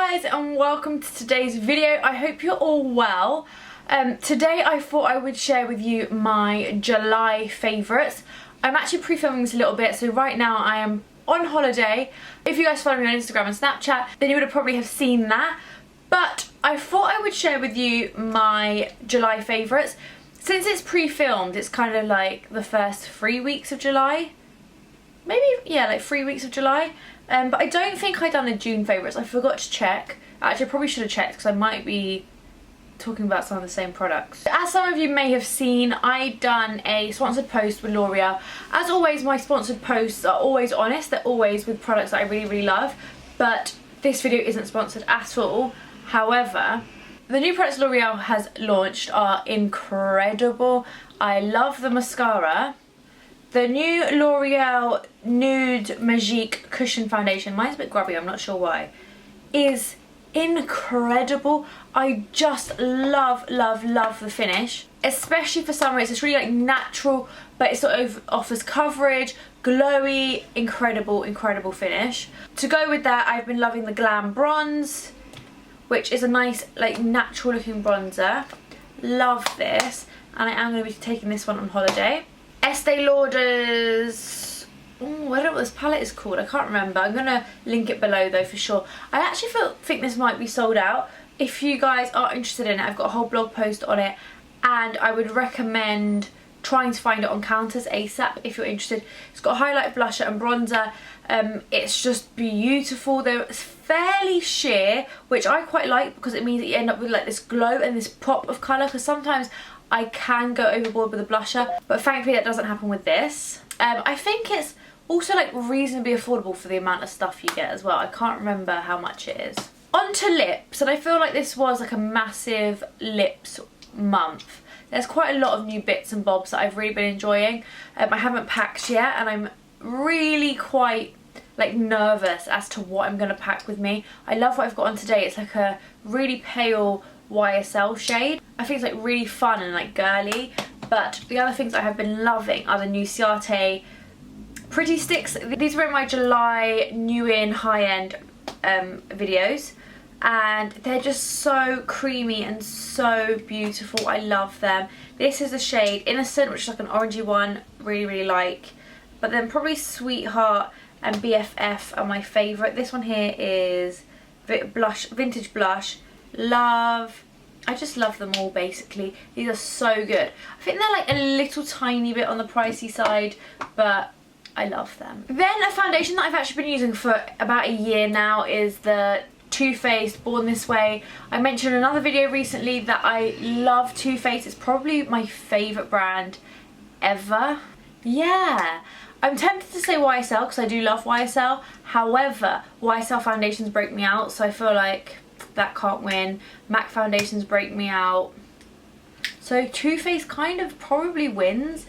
guys and welcome to today's video. I hope you're all well. Today I thought I would share with you my July favourites. I'm actually pre-filming this a little bit, so right now I am on holiday. If you guys follow me on Instagram and Snapchat, then you would have probably have seen that. But I thought I would share with you my July favourites. Since it's pre-filmed, it's kind of like the first 3 weeks of July. Maybe, yeah, like 3 weeks of July. But I don't think I'd done the June favourites. I forgot to check. Actually, I probably should have checked because I might be talking about some of the same products. As some of you may have seen, I'd done a sponsored post with L'Oreal. As always, my sponsored posts are always honest. They're always with products that I really love. But this video isn't sponsored at all. However, the new products L'Oreal has launched are incredible. I love the mascara. The new L'Oreal Nude Magique Cushion Foundation, mine's a bit grubby, I'm not sure why, is incredible. I just love the finish, especially for summer. It's just really like natural, but it sort of offers coverage, glowy, incredible finish. To go with that, I've been loving the Glam Bronze, which is a nice like natural looking bronzer. Love this, and I am going to be taking this one on holiday. Estee Lauder's, I don't know what this palette is called, I can't remember. I'm going to link it below though for sure. I actually think this might be sold out. If you guys are interested in it, I've got a whole blog post on it, and I would recommend trying to find it on counters ASAP if you're interested. It's got a highlight, blusher and bronzer. It's just beautiful. They're fairly sheer, which I quite like because it means that you end up with like this glow and this pop of colour, because sometimes I can go overboard with a blusher, but thankfully that doesn't happen with this. I think it's also like reasonably affordable for the amount of stuff you get as well. I can't remember how much it is. On to lips, and I feel like this was like a massive lips month. There's quite a lot of new bits and bobs that I've really been enjoying. I haven't packed yet, and I'm really quite like nervous as to what I'm going to pack with me. I love what I've got on today. It's like a really pale YSL shade. I think it's like really fun and like girly. But the other things I have been loving are the new Ciate Pretty Sticks. These were in my July new in high-end videos, and they're just so creamy and so beautiful. I love them. This is the shade Innocent, which is like an orangey one, really like. But then probably Sweetheart and BFF are my favourite. This one here is Vintage Blush. I just love them all basically. These are so good. I think they're like a little tiny bit on the pricey side, but I love them. Then a foundation that I've actually been using for about a year now is the Too Faced Born This Way. I mentioned in another video recently that I love Too Faced. It's probably my favourite brand ever. Yeah. I'm tempted to say YSL because I do love YSL. However, YSL foundations break me out, so I feel like that can't win. MAC foundations break me out. So Too Faced kind of probably wins.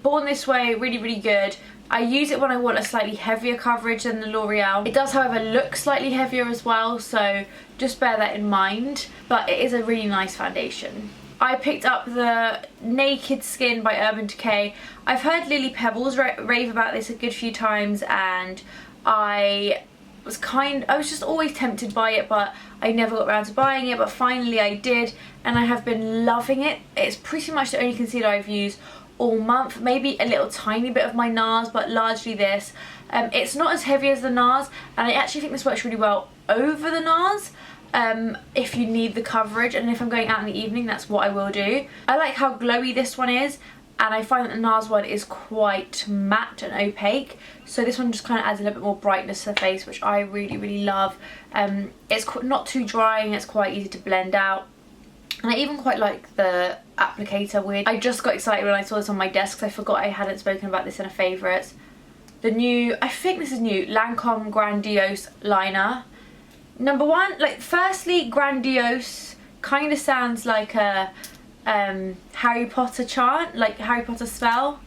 Born This Way, really good. I use it when I want a slightly heavier coverage than the L'Oreal. It does, however, look slightly heavier as well, so just bear that in mind. But it is a really nice foundation. I picked up the Naked Skin by Urban Decay. I've heard Lily Pebbles rave about this a good few times, and I was just always tempted by it, but I never got around to buying it, but finally I did, and I have been loving it. It's pretty much the only concealer I've used all month. Maybe a little tiny bit of my NARS, but largely this. It's not as heavy as the NARS, and I actually think this works really well over the NARS. If you need the coverage, and if I'm going out in the evening, that's what I will do. I like how glowy this one is, and I find that the NARS one is quite matte and opaque, so this one just kind of adds a little bit more brightness to the face, which I really love. It's not too drying, it's quite easy to blend out, and I even quite like the applicator with. I just got excited when I saw this on my desk because I forgot I hadn't spoken about this in a favourites. The new, I think this is new, Lancome Grandiose Liner. Number one, like, firstly, grandiose kind of sounds like a Harry Potter chant, like Harry Potter spell.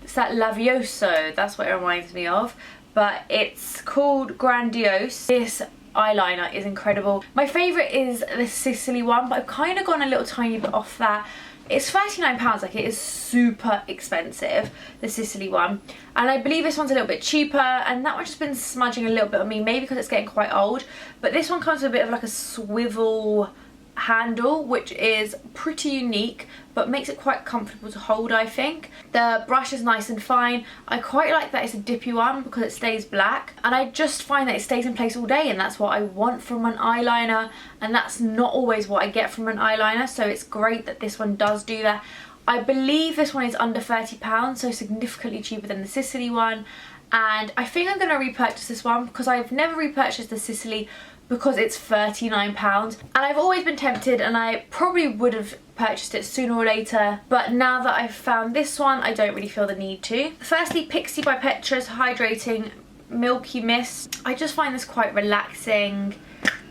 It's that Lavioso, that's what it reminds me of. But it's called Grandiose. This eyeliner is incredible. My favourite is the Sicily one, but I've kind of gone a little tiny bit off that It's £39, like it is super expensive, the Sicily one. And I believe this one's a little bit cheaper, and that one's just been smudging a little bit on me, maybe because it's getting quite old. But this one comes with a bit of like a swivel handle, which is pretty unique, but makes it quite comfortable to hold, I think. The brush is nice and fine. I quite like that it's a dippy one because it stays black, and I just find that it stays in place all day, and that's what I want from an eyeliner, and that's not always what I get from an eyeliner, so it's great that this one does do that. I believe this one is under £30, so significantly cheaper than the Sicily one, and I think I'm going to repurchase this one because I've never repurchased the Sicily because it's £39, and I've always been tempted, and I probably would have purchased it sooner or later, but now that I've found this one, I don't really feel the need to. Firstly, Pixi by Petra's Hydrating Milky Mist. I just find this quite relaxing.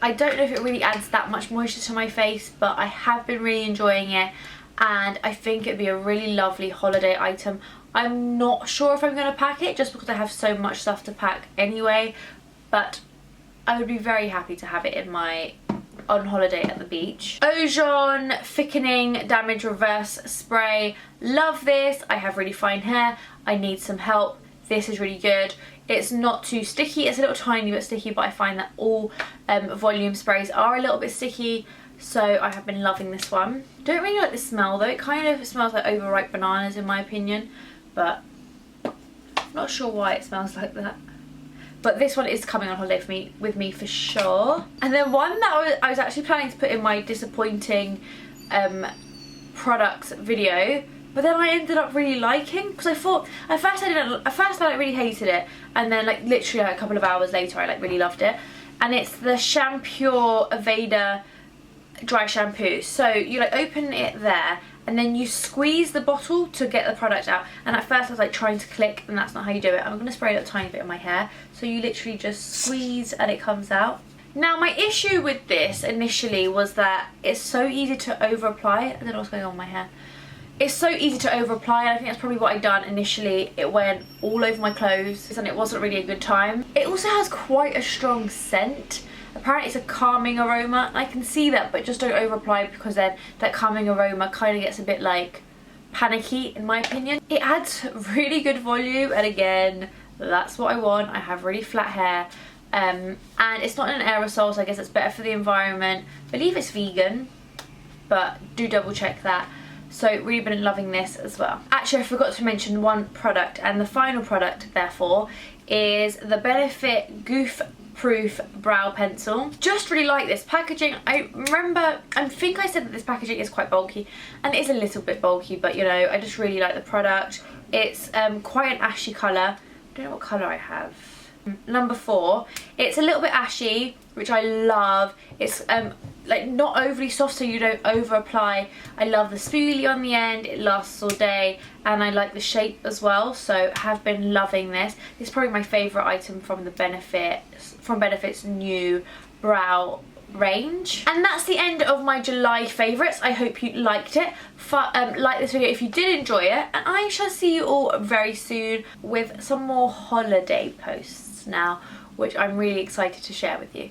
I don't know if it really adds that much moisture to my face, but I have been really enjoying it, and I think it'd be a really lovely holiday item. I'm not sure if I'm going to pack it just because I have so much stuff to pack anyway, but I would be very happy to have it in my on holiday at the beach. Ojon Thickening Damage Reverse Spray. Love this. I have really fine hair. I need some help. This is really good. It's not too sticky. It's a little tiny bit sticky, but I find that all volume sprays are a little bit sticky, so I have been loving this one. Don't really like the smell though. It kind of smells like overripe bananas in my opinion, but I'm not sure why it smells like that. But this one is coming on holiday with me for sure. And then one that I was actually planning to put in my disappointing products video, but then I ended up really liking, because I thought at first I like really hated it, and then like literally like, a couple of hours later I like really loved it. And it's the Shampure Aveda dry shampoo. So you like open it there, and then you squeeze the bottle to get the product out, and at first I was like trying to click, and that's not how you do it. I'm going to spray a little tiny bit in my hair, so you literally just squeeze and it comes out. Now my issue with this initially was that it's so easy to over apply. I don't know what's going on with my hair. It's so easy to over apply, and I think that's probably what I done initially. It went all over my clothes and it wasn't really a good time. It also has quite a strong scent. Apparently it's a calming aroma, and I can see that, but just don't over apply, because then that calming aroma kind of gets a bit like panicky in my opinion. It adds really good volume, and again, that's what I want. I have really flat hair, and it's not an aerosol, so I guess it's better for the environment. I believe it's vegan, but do double check that. So really been loving this as well. Actually, I forgot to mention one product, and the final product therefore is the Benefit Goof Proof Brow Pencil. Just really like this packaging. I think I said that this packaging is quite bulky, and it is a little bit bulky, but you know, I just really like the product. It's quite an ashy colour. I don't know what colour I have. Number 4. It's a little bit ashy, which I love. It's like not overly soft, so you don't over apply. I love the spoolie on the end. It lasts all day, and I like the shape as well, so have been loving this. It's probably my favourite item from the Benefit's new brow range. And that's the end of my July favourites. I hope you liked it. Like this video if you did enjoy it, and I shall see you all very soon with some more holiday posts now, which I'm really excited to share with you.